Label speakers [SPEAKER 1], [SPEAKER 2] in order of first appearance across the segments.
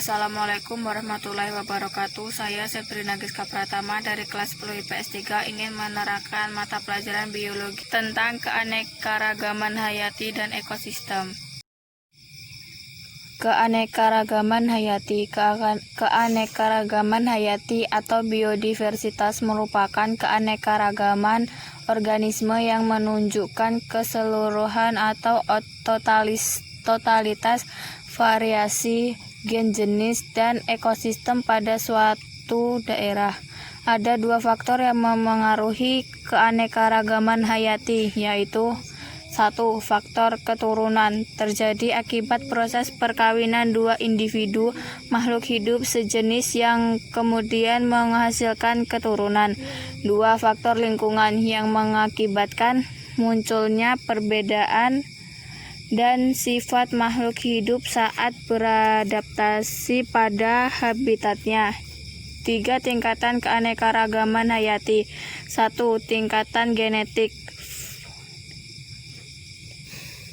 [SPEAKER 1] Assalamualaikum warahmatullahi wabarakatuh. Saya Sebrina Giska Pratama dari kelas 10 IPS 3 ingin menerangkan mata pelajaran biologi tentang keanekaragaman hayati dan ekosistem. Keanekaragaman hayati. Keanekaragaman hayati atau biodiversitas merupakan keanekaragaman organisme yang menunjukkan keseluruhan atau totalitas variasi gen, jenis, dan ekosistem pada suatu daerah. Ada dua faktor yang memengaruhi keanekaragaman hayati, yaitu 1. Faktor keturunan terjadi akibat proses perkawinan dua individu makhluk hidup sejenis yang kemudian menghasilkan keturunan. 2. Faktor lingkungan yang mengakibatkan munculnya perbedaan dan sifat makhluk hidup saat beradaptasi pada habitatnya. 3. Tingkatan keanekaragaman hayati. 1. Tingkatan genetik.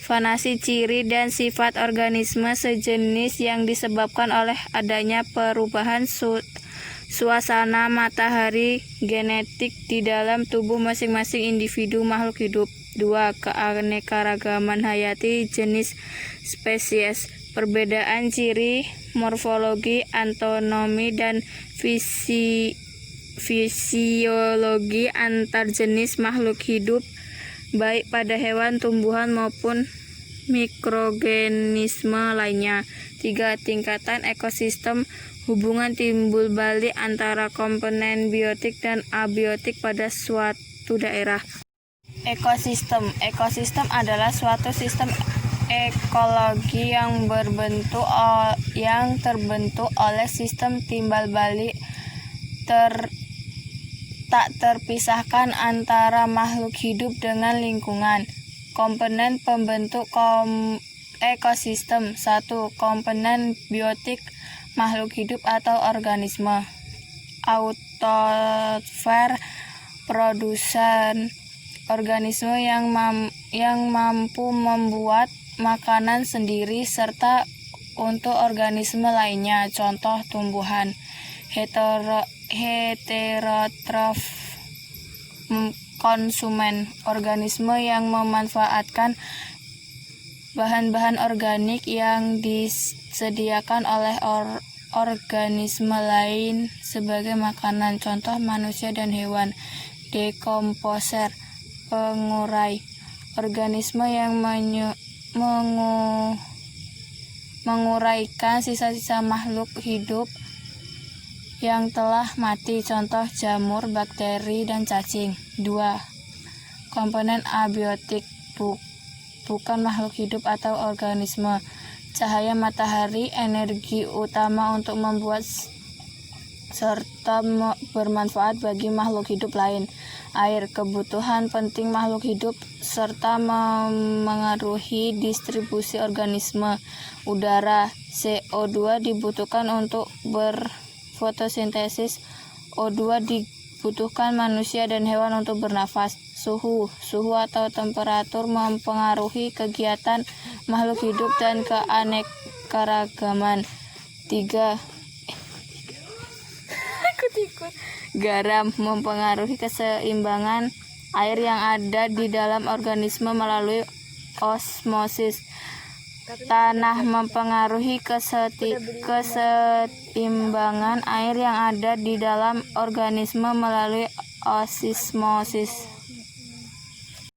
[SPEAKER 1] Vanasi ciri dan sifat organisme sejenis yang disebabkan oleh adanya perubahan suasana matahari genetik di dalam tubuh masing-masing individu makhluk hidup. 2. Keanekaragaman hayati jenis spesies. Perbedaan ciri, morfologi, anatomi, dan fisiologi antar jenis makhluk hidup, baik pada hewan, tumbuhan, maupun mikroorganisme lainnya. 3. Tingkatan ekosistem. Hubungan timbul balik antara komponen biotik dan abiotik pada suatu daerah. Ekosistem. Ekosistem adalah suatu sistem ekologi yang terbentuk oleh sistem timbal balik tak terpisahkan antara makhluk hidup dengan lingkungan. Komponen pembentuk ekosistem. 1. Komponen biotik makhluk hidup atau organisme. Autotropher, produsen organisme yang mampu membuat makanan sendiri serta untuk organisme lainnya, contoh tumbuhan. Heterotrof, konsumen organisme yang memanfaatkan bahan-bahan organik yang disediakan oleh organisme lain sebagai makanan, contoh manusia dan hewan. Dekomposer, pengurai organisme yang menguraikan sisa-sisa makhluk hidup yang telah mati, contoh jamur, bakteri, dan cacing. 2. Komponen abiotik, bukan makhluk hidup atau organisme. Cahaya matahari, energi utama untuk membuat serta bermanfaat bagi makhluk hidup lain. Air, kebutuhan penting makhluk hidup serta memengaruhi distribusi organisme. Udara, CO2 dibutuhkan untuk berfotosintesis. O2 dibutuhkan manusia dan hewan untuk bernafas. Suhu atau temperatur mempengaruhi kegiatan makhluk hidup dan keanekaragaman. 3. Garam mempengaruhi keseimbangan air yang ada di dalam organisme melalui osmosis. Tanah mempengaruhi keseimbangan air yang ada di dalam organisme melalui osmosis.